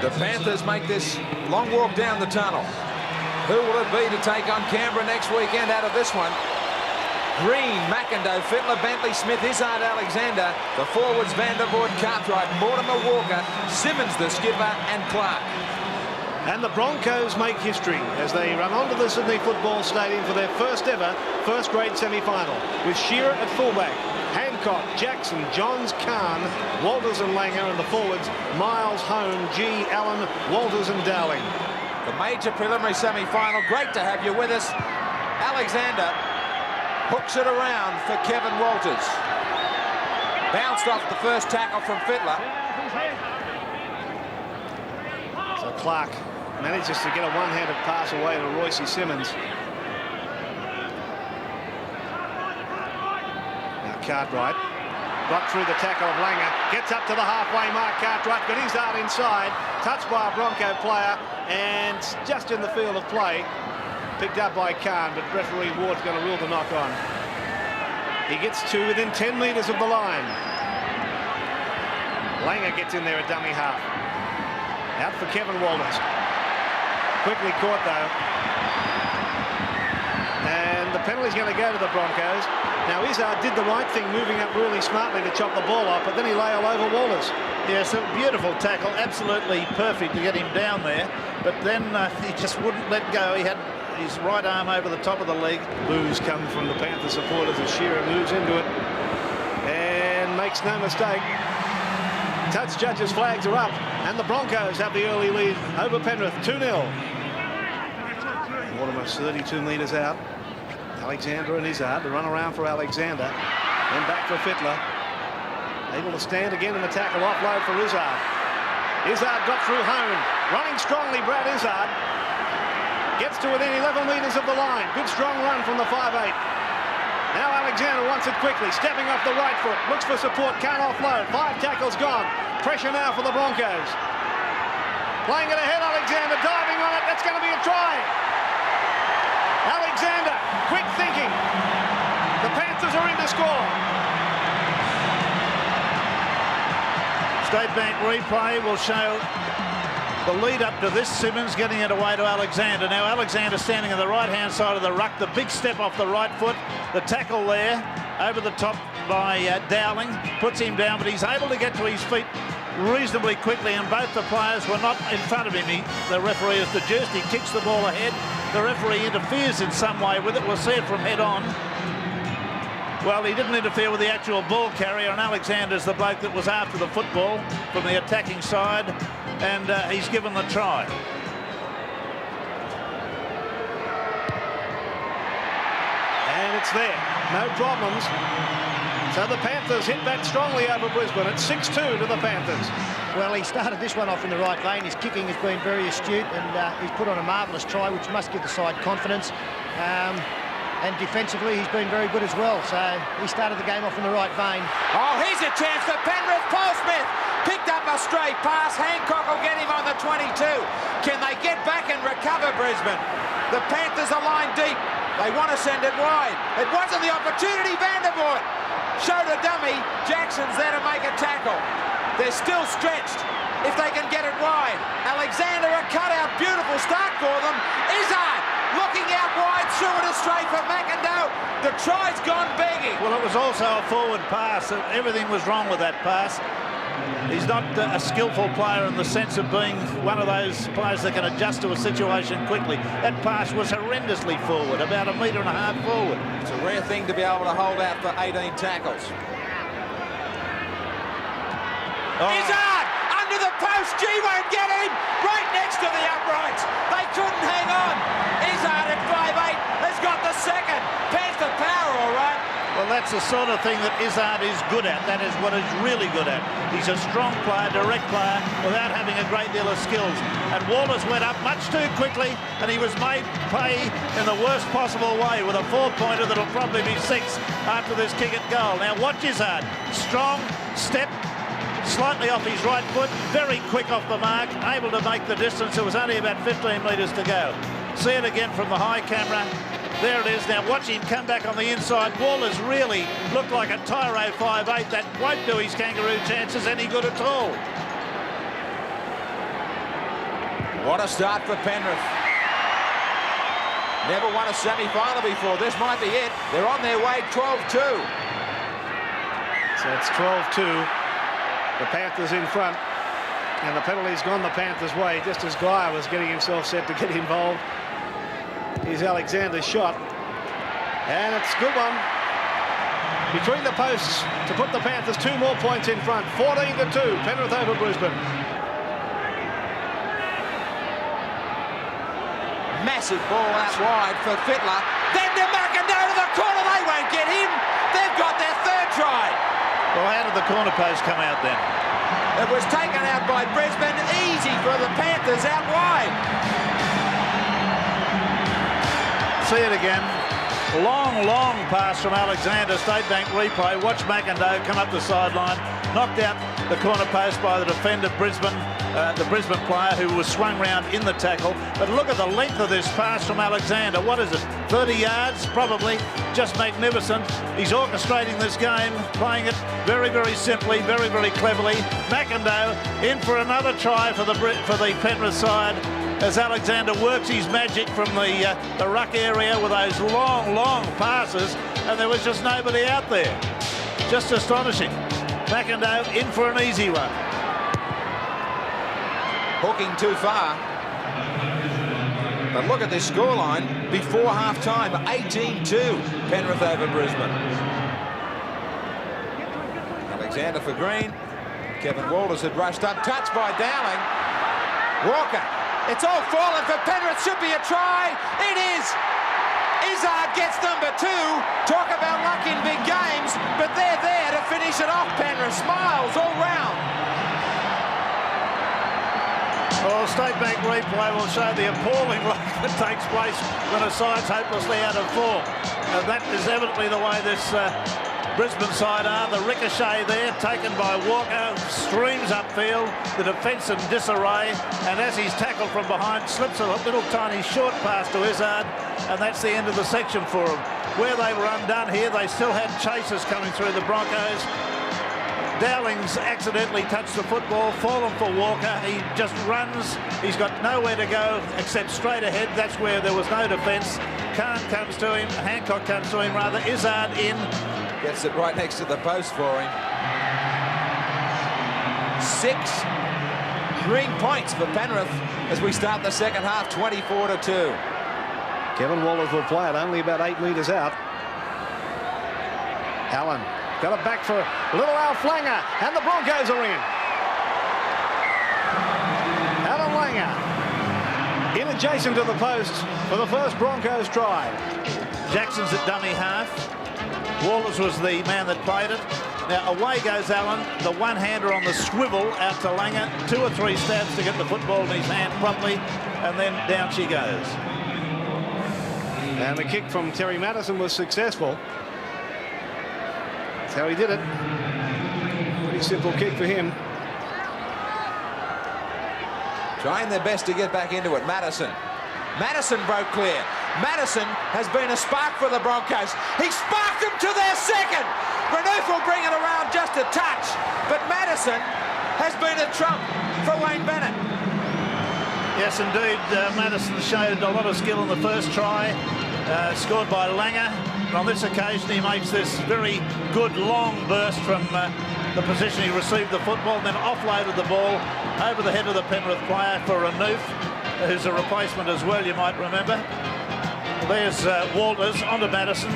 The Panthers make this long walk down the tunnel. Who will it be to take on Canberra next weekend out of this one? Green, McIndoe, Fittler, Bentley, Smith, Izzard, Alexander. The forwards, Vandervoort, Cartwright, Mortimer, Walker, Simmons, the skipper, and Clark. And the Broncos make history as they run onto the Sydney Football Stadium for their first ever first-grade semi-final, with Shearer at fullback, Hancock, Jackson, Johns, Khan, Walters and Langer, and the forwards, Miles, Hone, G, Allen, Walters and Dowling. The major preliminary semi-final. Great to have you with us. Alexander hooks it around for Kevin Walters. Bounced off the first tackle from Fittler. So Clark manages to get a one-handed pass away to Royce Simmons. Now Cartwright got through the tackle of Langer, gets up to the halfway mark. Cartwright got his out inside, touched by a Bronco player, and just in the field of play, picked up by Khan, but referee Ward's going to rule the knock on. He gets to within 10 metres of the line. Langer gets in there a dummy half. Out for Kevin Walters. Quickly caught though. And the penalty's going to go to the Broncos. Now Izzard did the right thing, moving up really smartly to chop the ball off, but then he lay all over Walters. Yes, a beautiful tackle, absolutely perfect to get him down there, but then he just wouldn't let go. He had his right arm over the top of the leg. Boos come from the Panther supporters as Shearer moves into it and makes no mistake. Touch judges' flags are up, and the Broncos have the early lead over Penrith, 2-0. Almost 32 metres out. Alexander and Izzard, the run around for Alexander, then back for Fittler. Able to stand again in the tackle, offload for Izzard. Izzard got through Hone, running strongly. Brad Izzard gets to within 11 metres of the line. Good strong run from the 5'8". Now Alexander wants it quickly, stepping off the right foot, looks for support, can't offload. 5 tackles gone. Pressure now for the Broncos. Playing it ahead, Alexander diving on it. That's going to be a try. Alexander, quick thinking. The Panthers are in to score. State Bank replay will show the lead up to this. Simmons getting it away to Alexander. Now Alexander standing on the right-hand side of the ruck. The big step off the right foot. The tackle there over the top by Dowling puts him down, but he's able to get to his feet reasonably quickly, and both the players were not in front of him. The referee is deduced. He kicks the ball ahead. The referee interferes in some way with it. We'll see it from head on. Well, he didn't interfere with the actual ball carrier, and Alexander's the bloke that was after the football from the attacking side, and he's given the try. And it's there. No problems. So the Panthers hit back strongly over Brisbane. It's 6-2 to the Panthers. Well, he started this one off in the right vein. His kicking has been very astute, and he's put on a marvellous try, which must give the side confidence. And defensively, he's been very good as well. So he started the game off in the right vein. Oh, here's a chance for Penrith. Paul Smith picked up a straight pass. Hancock will get him on the 22. Can they get back and recover Brisbane? The Panthers are lined deep. They want to send it wide. It wasn't the opportunity. Vandervoort showed a dummy. Jackson's there to make a tackle. They're still stretched if they can get it wide. Alexander, a cutout, beautiful start for them. Izzard looking out wide, threw it straight for McIndoe. The try's gone begging. Well, it was also a forward pass. Everything was wrong with that pass. He's not a skillful player in the sense of being one of those players that can adjust to a situation quickly. That pass was horrendously forward, about 1.5 metres forward. It's a rare thing to be able to hold out for 18 tackles. Oh. Izzard under the post. G won't get him. Right next to the uprights. They couldn't hang on. Izzard at 5'8" has got the second. Panther power, all right. Well, that's the sort of thing that Izzard is good at. That is what he's really good at. He's a strong player, direct player, without having a great deal of skills. And Walters went up much too quickly, and he was made pay in the worst possible way with a 4-pointer that'll probably be 6 after this kick at goal. Now watch Izzard. Strong step, slightly off his right foot, very quick off the mark, able to make the distance. It was only about 15 metres to go. See it again from the high camera. There it is. Now watch him come back on the inside. Walters really looked like a Tyro 5'8". That won't do his kangaroo chances any good at all. What a start for Penrith. Never won a semi-final before. This might be it. They're on their way 12-2. So it's 12-2. The Panthers in front. And the penalty's gone the Panthers' way just as Guy was getting himself set to get involved. Here's Alexander's shot. And it's a good one. Between the posts to put the Panthers 2 more points in front. 14-2. Penrith over Brisbane. Massive ball out wide for Fittler. Then to McIndoe to the corner. They won't get him. They've got their third try. Well, how did the corner post come out then? It was taken out by Brisbane. Easy for the Panthers out wide. See it again. Long pass from Alexander. State Bank replay. Watch McIndoe come up the sideline. Knocked out the corner post by the defender, Brisbane. The Brisbane player who was swung round in the tackle. But look at the length of this pass from Alexander. What is it? 30 yards? Probably. Just magnificent. He's orchestrating this game, playing it very, very simply, very, very cleverly. McIndoe in for another try for the Penrith side as Alexander works his magic from the ruck area with those long passes, and there was just nobody out there. Just astonishing. McIndoe in for an easy one. Hooking too far. But look at this scoreline before half-time. 18-2. Penrith over Brisbane. Alexander for Green. Kevin Walters had rushed up. Touched by Dowling. Walker. It's all fallen for Penrith. Should be a try. It is. Izzard gets number 2. Talk about luck in big games. But they're there to finish it off, Penrith. Smiles all round. Well, State Bank replay will show the appalling luck that takes place when a side's hopelessly out of form. That is evidently the way this Brisbane side are. The ricochet there, taken by Walker, streams upfield, the defence in disarray, and as he's tackled from behind, slips a little tiny short pass to Izzard, and that's the end of the section for him. Where they were undone here, they still had chasers coming through the Broncos. Dowling's accidentally touched the football, fallen for Walker. He just runs. He's got nowhere to go except straight ahead. That's where there was no defence. Khan comes to him. Hancock comes to him, rather. Izzard in. Gets it right next to the post for him. 6 green points for Penrith as we start the second half, 24-2. Kevin Walters will play it only about 8 metres out. Allen got it back for little Al Flanger, and the Broncos are in. Alan Langer in adjacent to the post for the first Broncos try. Jackson's at dummy half. Walters was the man that played it. Now away goes Allen, the one-hander on the swivel out to Langer. 2 or 3 stabs to get the football in his hand properly, and then down she goes. And the kick from Terry Madison was successful. That's how he did it. Pretty simple kick for him. Trying their best to get back into it. Madison broke clear. Madison has been a spark for the Broncos. He sparked them to their second. Renouf will bring it around just a touch. But Madison has been a trump for Wayne Bennett. Yes, indeed. Madison showed a lot of skill in the first try. Scored by Langer. And on this occasion, he makes this very good long burst from the position he received the football, and then offloaded the ball over the head of the Penrith player for Renouf, who's a replacement as well, you might remember. There's Walters onto Madison,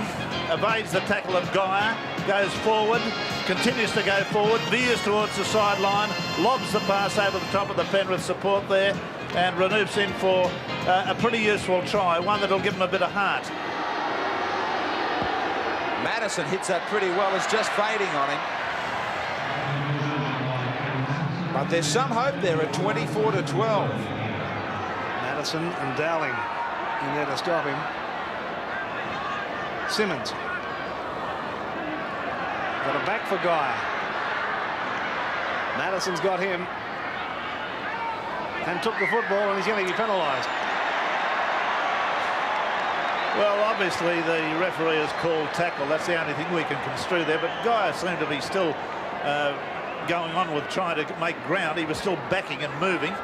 evades the tackle of Geyer, goes forward, continues to go forward, veers towards the sideline, lobs the pass over the top of the Penrith support there, and Renouf's in for a pretty useful try, one that'll give him a bit of heart. Madison hits that pretty well, is just fading on him. But there's some hope there at 24-12. Madison and Dowling in there to stop him. Simmons. Got it back for Guy. Madison's got him. And took the football, and he's going to be penalised. Well, obviously the referee has called tackle. That's the only thing we can construe there. But Guy seemed to be still going on with trying to make ground. He was still backing and moving.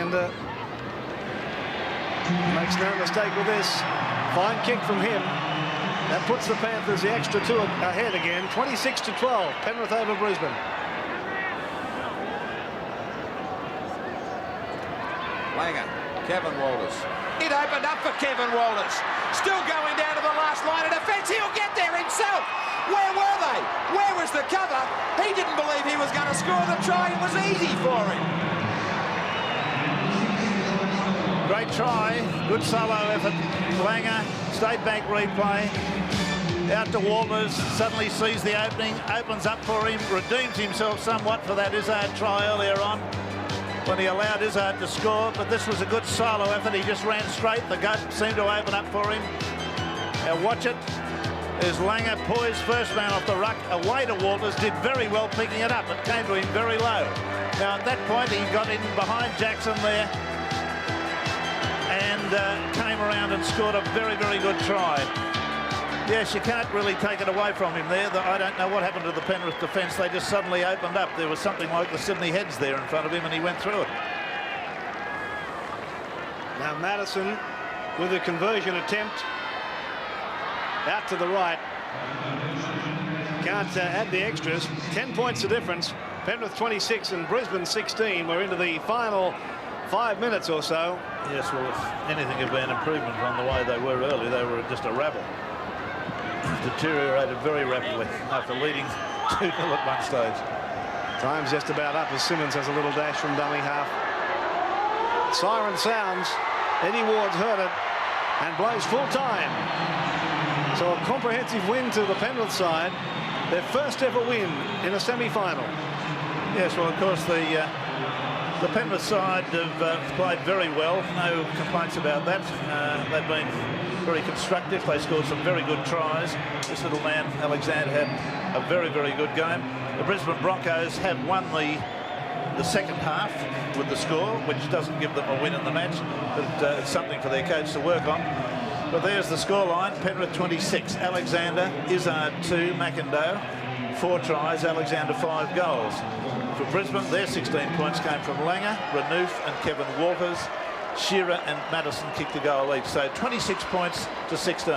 Alexander makes no mistake with this. Fine kick from him. That puts the Panthers the extra 2 ahead again. 26-12. Penrith over Brisbane. Langer, Kevin Walters. It opened up for Kevin Walters. Still going down to the last line of defence. He'll get there himself. Where were they? Where was the cover? He didn't believe he was going to score the try. It was easy for him. Great try. Good solo effort. Langer, State Bank replay. Out to Walters. Suddenly sees the opening. Opens up for him. Redeems himself somewhat for that Izzard try earlier on, when he allowed Izzard to score, but this was a good solo effort. He just ran straight. The gut seemed to open up for him. Now watch it. There's Langer, poised, first man off the ruck, away to Walters, did very well picking it up. It came to him very low. Now at that point he got in behind Jackson there and came around and scored a very, very good try. Yes, you can't really take it away from him there. I don't know what happened to the Penrith defence. They just suddenly opened up. There was something like the Sydney Heads there in front of him, and he went through it. Now Madison with a conversion attempt. Out to the right. Can't add the extras. 10 points the difference. Penrith 26 and Brisbane 16. We're into the final 5 minutes or so. Yes, well, if anything had been improvement on the way they were early, they were just a rabble. Deteriorated very rapidly after leading 2-0 at one stage. Time's just about up as Simmons has a little dash from dummy half. Siren sounds. Eddie Ward's heard it and blows full time. So a comprehensive win to the Penrith side. Their first ever win in a semi-final. Yes, well, of course, the Penrith side have played very well. No complaints about that. They've been very constructive. They scored some very good tries. This little man, Alexander, had a very, very good game. The Brisbane Broncos have won the second half with the score, which doesn't give them a win in the match, but it's something for their coach to work on. But there's the scoreline. Penrith 26, Alexander, Izzard 2, McIndoe 4 tries, Alexander 5 goals. For Brisbane, their 16 points came from Langer, Renouf and Kevin Walters. Shearer and Madison kicked a goal each, so 26 points to 16.